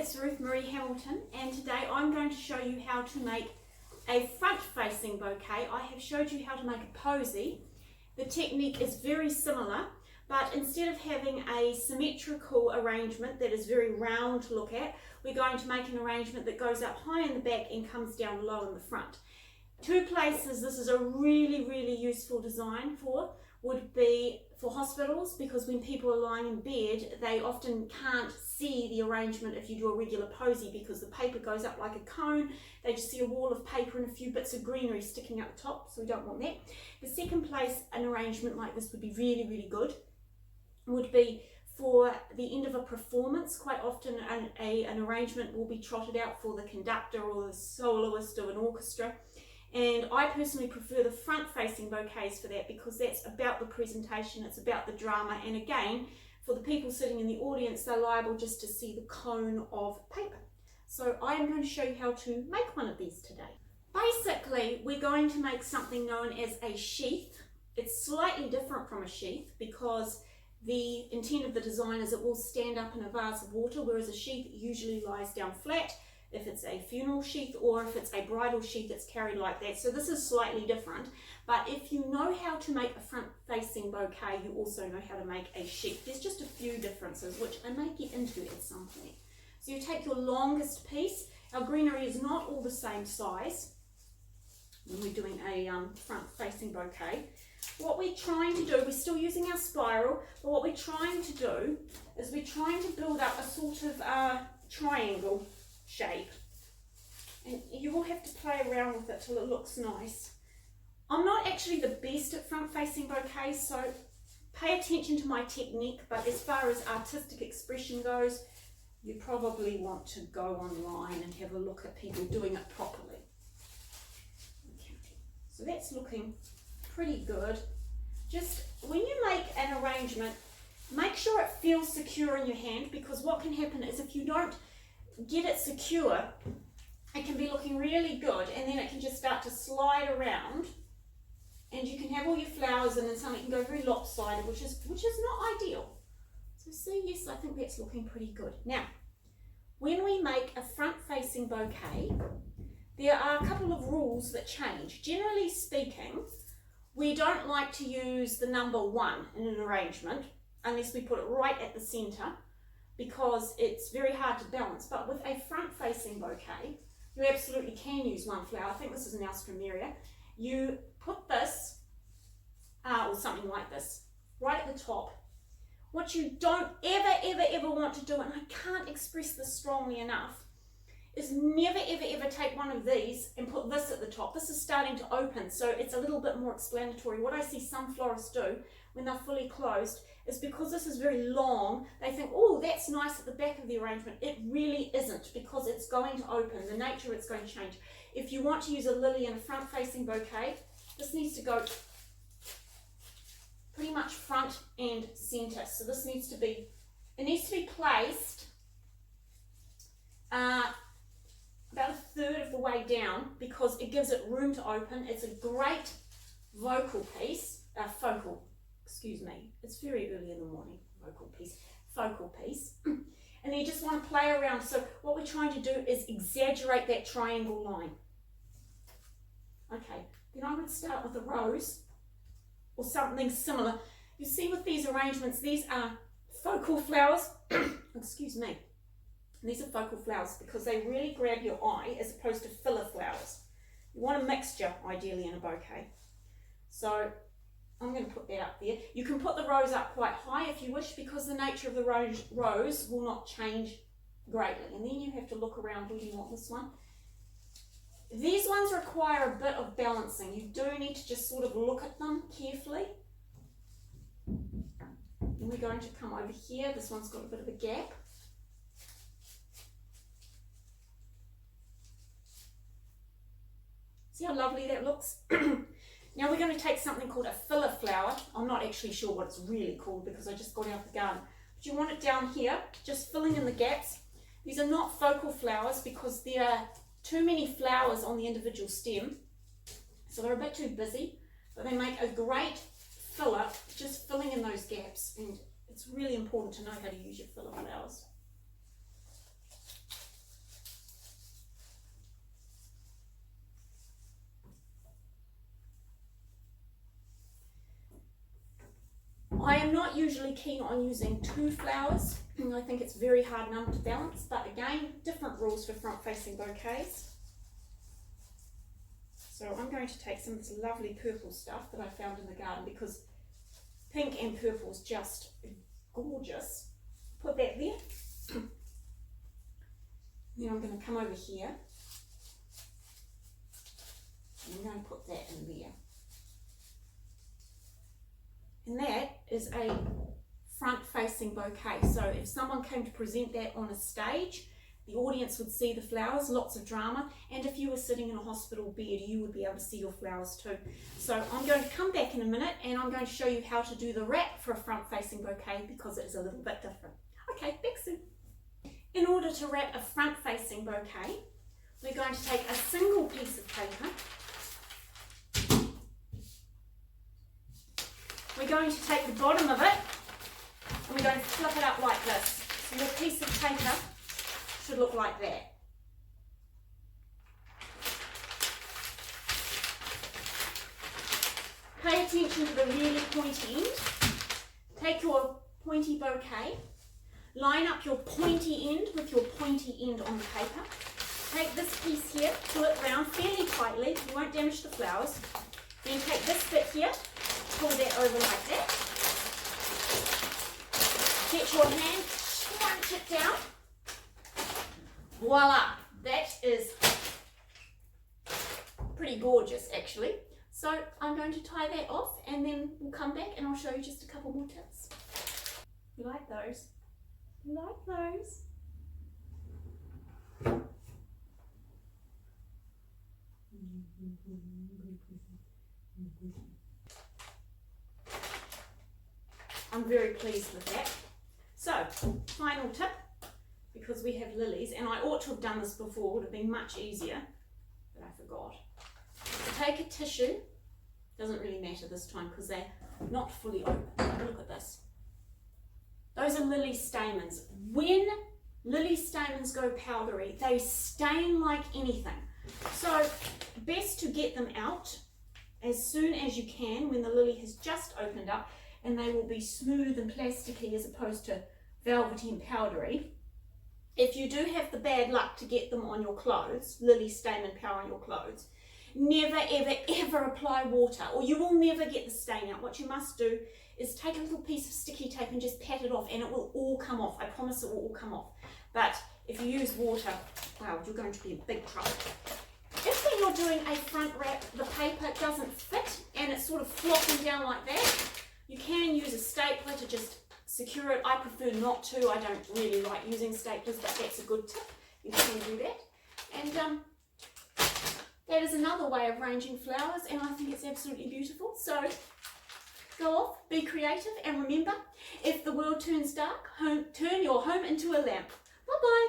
it's Ruth Marie Hamilton, and today I'm going to show you how to make a front-facing bouquet. I have showed you how to make a posy. The technique is very similar, but instead of having a symmetrical arrangement that is very round to look at, we're going to make an arrangement that goes up high in the back and comes down low in the front. Two places this is a really useful design for would be for hospitals, because when people are lying in bed they often can't see the arrangement if you do a regular posy, because the paper goes up like a cone. They just see a wall of paper and a few bits of greenery sticking out the top, so we don't want that. The second place an arrangement like this would be really good would be for the end of a performance. Quite often an arrangement will be trotted out for the conductor or the soloist of an orchestra. And I personally prefer the front-facing bouquets for that, because that's about the presentation, it's about the drama, and again, for the people sitting in the audience, they're liable just to see the cone of paper. So I am going to show you how to make one of these today. Basically, we're going to make something known as a sheath. It's slightly different from a sheath because the intent of the design is it will stand up in a vase of water, whereas a sheath usually lies down flat if it's a funeral sheath, or if it's a bridal sheath, it's carried like that. So this is slightly different, but if you know how to make a front-facing bouquet, you also know how to make a sheath. There's just a few differences, which I may get into at some point. So you take your longest piece. Our greenery is not all the same size when we're doing a front-facing bouquet. What we're trying to do, we're still using our spiral, but what we're trying to do is we're trying to build up a sort of triangle shape, and you will have to play around with it till it looks nice. I'm not actually the best at front-facing bouquets, so pay attention to my technique, but as far as artistic expression goes, you probably want to go online and have a look at people doing it properly. Okay, so that's looking pretty good. Just when you make an arrangement, make sure it feels secure in your hand, because what can happen is if you don't get it secure, it can be looking really good, and then it can just start to slide around, and you can have all your flowers in, and something can go very lopsided, which is not ideal. So see, yes, I think that's looking pretty good. Now, when we make a front-facing bouquet, there are a couple of rules that change. Generally speaking, we don't like to use the number 1 in an arrangement unless we put it right at the center, because it's very hard to balance. But with a front-facing bouquet, you absolutely can use one flower. I think this is an alstroemeria. You put this, or something like this, right at the top. What you don't ever want to do, and I can't express this strongly enough, is never ever take one of these and put this at the top. This is starting to open, so it's a little bit more explanatory. What I see some florists do when they're fully closed is, because this is very long, they think, oh, that's nice at the back of the arrangement. It really isn't, because it's going to open. The nature of it's going to change. If you want to use a lily in a front-facing bouquet, this needs to go pretty much front and center. So this needs to be, placed about 1/3 of the way down, because it gives it room to open. It's a great focal piece. It's very early in the morning. Focal piece. And then you just want to play around. So what we're trying to do is exaggerate that triangle line. Okay, then I would start with a rose or something similar. You see, with these arrangements, these are focal flowers. Excuse me. These are focal flowers because they really grab your eye, as opposed to filler flowers. You want a mixture, ideally, in a bouquet. So I'm going to put that up there. You can put the rose up quite high if you wish, because the nature of the rose will not change greatly. And then you have to look around. Do you want this one? These ones require a bit of balancing. You do need to just sort of look at them carefully. And we're going to come over here. This one's got a bit of a gap. See how lovely that looks? Now we're going to take something called a filler flower. I'm not actually sure what it's really called, because I just got out the garden. But you want it down here, just filling in the gaps. These are not focal flowers, because there are too many flowers on the individual stem. So they're a bit too busy, but they make a great filler, just filling in those gaps. And it's really important to know how to use your filler flowers. I am not usually keen on using 2 flowers. I think it's very hard number to balance, but again, different rules for front-facing bouquets. So I'm going to take some of this lovely purple stuff that I found in the garden because pink and purple is just gorgeous. Put that there. Then I'm going to come over here and I'm going to put that in there. And that is a front-facing bouquet. So if someone came to present that on a stage, the audience would see the flowers, lots of drama, and if you were sitting in a hospital bed, you would be able to see your flowers too. So I'm going to come back in a minute and I'm going to show you how to do the wrap for a front-facing bouquet because it is a little bit different. Okay, back soon. In order to wrap a front-facing bouquet, we're going to take a single piece of paper. We're going to take the bottom of it and we're going to flip it up like this. So your piece of paper should look like that. Pay attention to the really pointy end. Take your pointy bouquet, line up your pointy end with your pointy end on the paper. Take this piece here, pull it round fairly tightly, you won't damage the flowers. Then take this bit here, pull that over like that. Get your hand, crunch it down. Voila, that is pretty gorgeous actually. So I'm going to tie that off and then we'll come back and I'll show you just a couple more tips. You like those? You like those? I'm very pleased with that. So, final tip. Because we have lilies, and I ought to have done this before, it would have been much easier, but I forgot. So take a tissue, doesn't really matter this time because they're not fully open. Look at this. Those are lily stamens. When lily stamens go powdery, they stain like anything. So best to get them out as soon as you can when the lily has just opened up, and they will be smooth and plasticky as opposed to velvety and powdery. If you do have the bad luck to get them on your clothes, lily stain and powder on your clothes, never ever ever apply water or you will never get the stain out. What you must do is take a little piece of sticky tape and just pat it off and it will all come off. I promise it will all come off. But if you use water, wow, you're going to be in big trouble. If when you're doing a front wrap, the paper doesn't fit and it's sort of flopping down like that, you can use a stapler to just secure it. I prefer not to. I don't really like using staplers, but that's a good tip. You can do that. And that is another way of arranging flowers, and I think it's absolutely beautiful. So go off, be creative, and remember, if the world turns dark, turn your home into a lamp. Bye-bye.